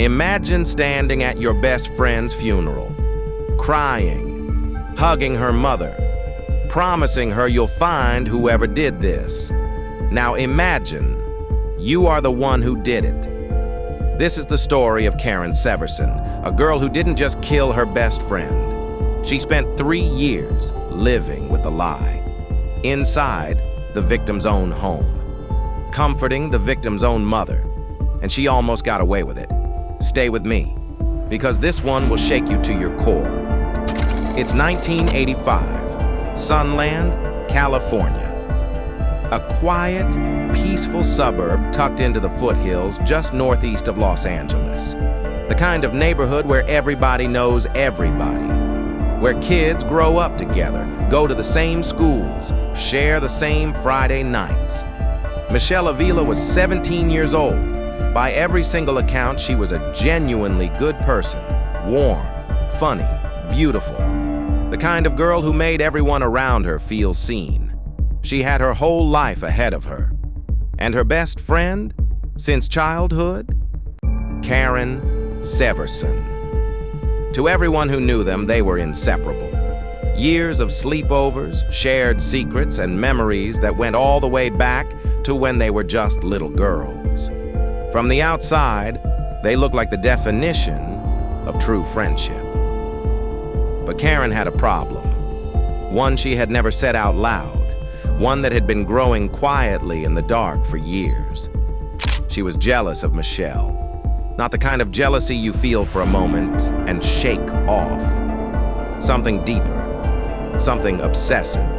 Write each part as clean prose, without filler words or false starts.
Imagine standing at your best friend's funeral, crying, hugging her mother, promising her you'll find whoever did this. Now imagine you are the one who did it. This is the story of Karen Severson, a girl who didn't just kill her best friend. She spent 3 years living with the lie, inside the victim's own home, comforting the victim's own mother, and she almost got away with it. Stay with me, because this one will shake you to your core. It's 1985, Sunland, California. A quiet, peaceful suburb tucked into the foothills just northeast of Los Angeles. The kind of neighborhood where everybody knows everybody, where kids grow up together, go to the same schools, share the same Friday nights. Michele Avila was 17 years old. By every single account, she was a genuinely good person, warm, funny, beautiful. The kind of girl who made everyone around her feel seen. She had her whole life ahead of her. And her best friend, since childhood? Karen Severson. To everyone who knew them, they were inseparable. Years of sleepovers, shared secrets, and memories that went all the way back to when they were just little girls. From the outside, they looked like the definition of true friendship. But Karen had a problem. One she had never said out loud. One that had been growing quietly in the dark for years. She was jealous of Michele. Not the kind of jealousy you feel for a moment and shake off. Something deeper, something obsessive.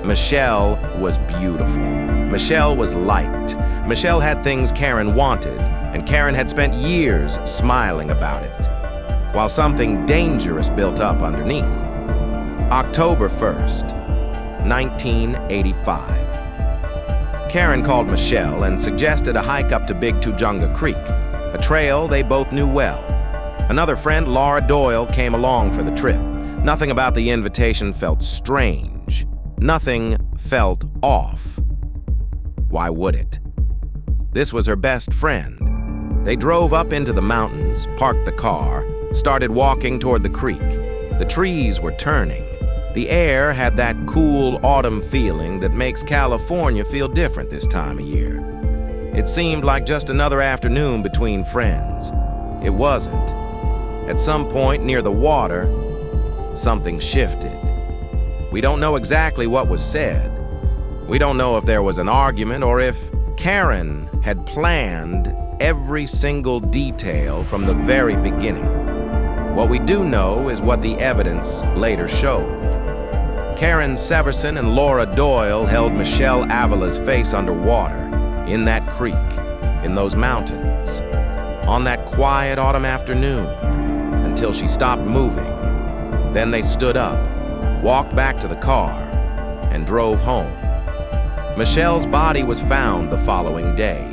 Michele was beautiful. Michele was liked. Michele had things Karen wanted, and Karen had spent years smiling about it, while something dangerous built up underneath. October 1st, 1985. Karen called Michele and suggested a hike up to Big Tujunga Creek, a trail they both knew well. Another friend, Laura Doyle, came along for the trip. Nothing about the invitation felt strange. Nothing felt off. Why would it? This was her best friend. They drove up into the mountains, parked the car, started walking toward the creek. The trees were turning. The air had that cool autumn feeling that makes California feel different this time of year. It seemed like just another afternoon between friends. It wasn't. At some point near the water, something shifted. We don't know exactly what was said. We don't know if there was an argument or if Karen had planned every single detail from the very beginning. What we do know is what the evidence later showed. Karen Severson and Laura Doyle held Michele Avila's face underwater, in that creek, in those mountains, on that quiet autumn afternoon, until she stopped moving. Then they stood up, walked back to the car, and drove home. Michele's body was found the following day.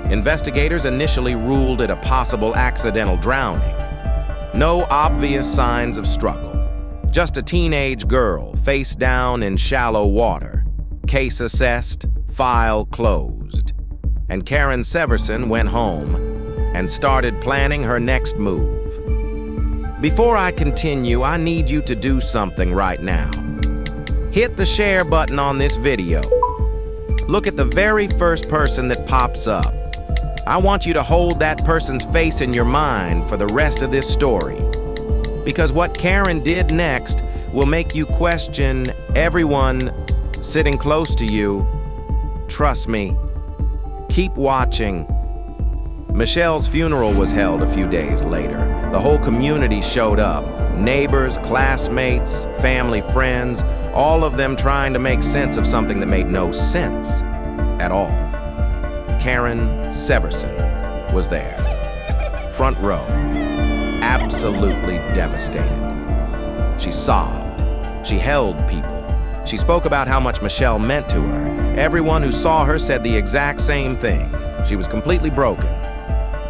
Investigators initially ruled it a possible accidental drowning. No obvious signs of struggle. Just a teenage girl, face down in shallow water. Case assessed, file closed. And Karen Severson went home and started planning her next move. Before I continue, I need you to do something right now. Hit the share button on this video. Look at the very first person that pops up. I want you to hold that person's face in your mind for the rest of this story. Because what Karen did next will make you question everyone sitting close to you. Trust me. Keep watching. Michele's funeral was held a few days later. The whole community showed up. Neighbors, classmates, family, friends, all of them trying to make sense of something that made no sense at all. Karen Severson was there. Front row. Absolutely devastated. She sobbed. She held people. She spoke about how much Michele meant to her. Everyone who saw her said the exact same thing. She was completely broken.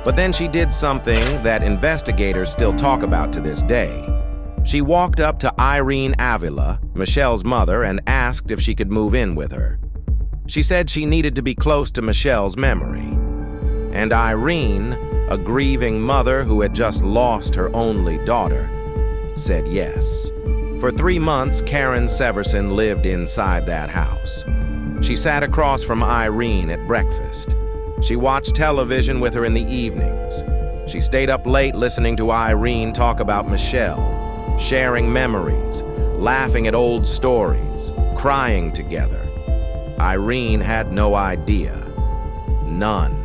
But then she did something that investigators still talk about to this day. She walked up to Avila, Michele's mother, and asked if she could move in with her. She said she needed to be close to Michele's memory. And Irene, a grieving mother who had just lost her only daughter, said yes. For 3 months, Karen Severson lived inside that house. She sat across from Irene at breakfast. She watched television with her in the evenings. She stayed up late listening to Irene talk about Michele, sharing memories, laughing at old stories, crying together. Irene had no idea. None.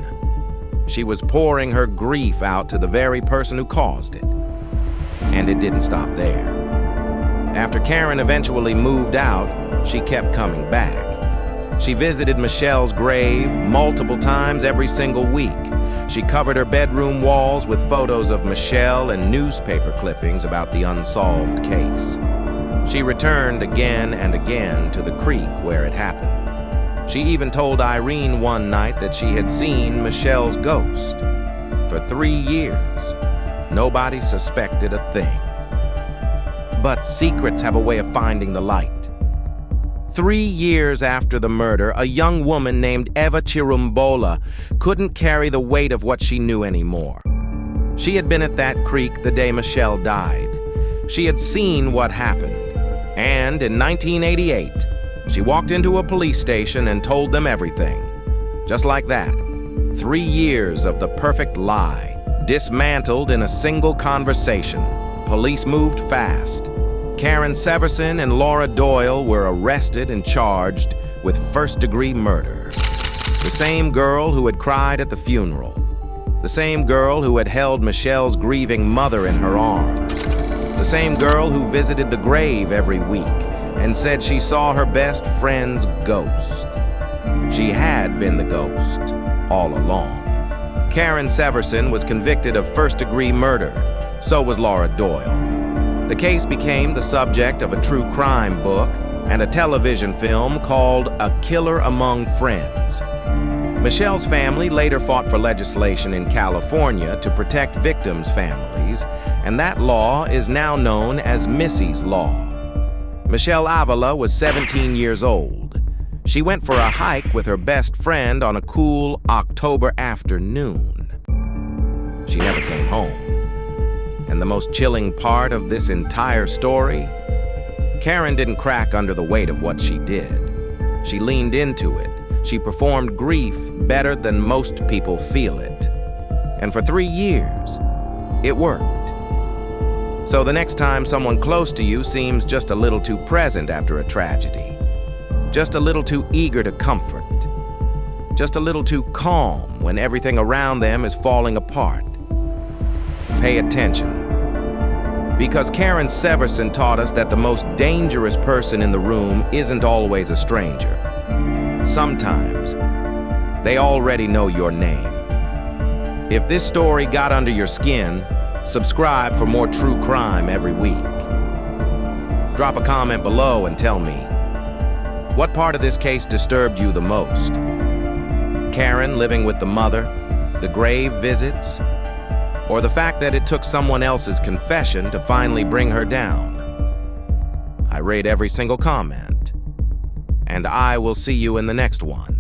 She was pouring her grief out to the very person who caused it. And it didn't stop there. After Karen eventually moved out, she kept coming back. She visited Michele's grave multiple times every single week. She covered her bedroom walls with photos of Michele and newspaper clippings about the unsolved case. She returned again and again to the creek where it happened. She even told Irene one night that she had seen Michele's ghost. For 3 years, nobody suspected a thing. But secrets have a way of finding the light. 3 years after the murder, a young woman named Eva Chirumbola couldn't carry the weight of what she knew anymore. She had been at that creek the day Michele died. She had seen what happened. And in 1988, she walked into a police station and told them everything. Just like that, 3 years of the perfect lie, dismantled in a single conversation. Police moved fast. Karen Severson and Laura Doyle were arrested and charged with first-degree murder. The same girl who had cried at the funeral. The same girl who had held Michele's grieving mother in her arms. The same girl who visited the grave every week and said she saw her best friend's ghost. She had been the ghost all along. Karen Severson was convicted of first-degree murder. So was Laura Doyle. The case became the subject of a true crime book and a television film called A Killer Among Friends. Michele's family later fought for legislation in California to protect victims' families, and that law is now known as Missy's Law. Michele Avila was 17 years old. She went for a hike with her best friend on a cool October afternoon. She never came home. And the most chilling part of this entire story, Karen didn't crack under the weight of what she did. She leaned into it. She performed grief better than most people feel it. And for 3 years, it worked. So the next time someone close to you seems just a little too present after a tragedy, just a little too eager to comfort, just a little too calm when everything around them is falling apart, pay attention. Because Karen Severson taught us that the most dangerous person in the room isn't always a stranger. Sometimes, they already know your name. If this story got under your skin, subscribe for more true crime every week. Drop a comment below and tell me, what part of this case disturbed you the most? Karen living with the mother, the grave visits, or the fact that it took someone else's confession to finally bring her down? I rate every single comment, and I will see you in the next one.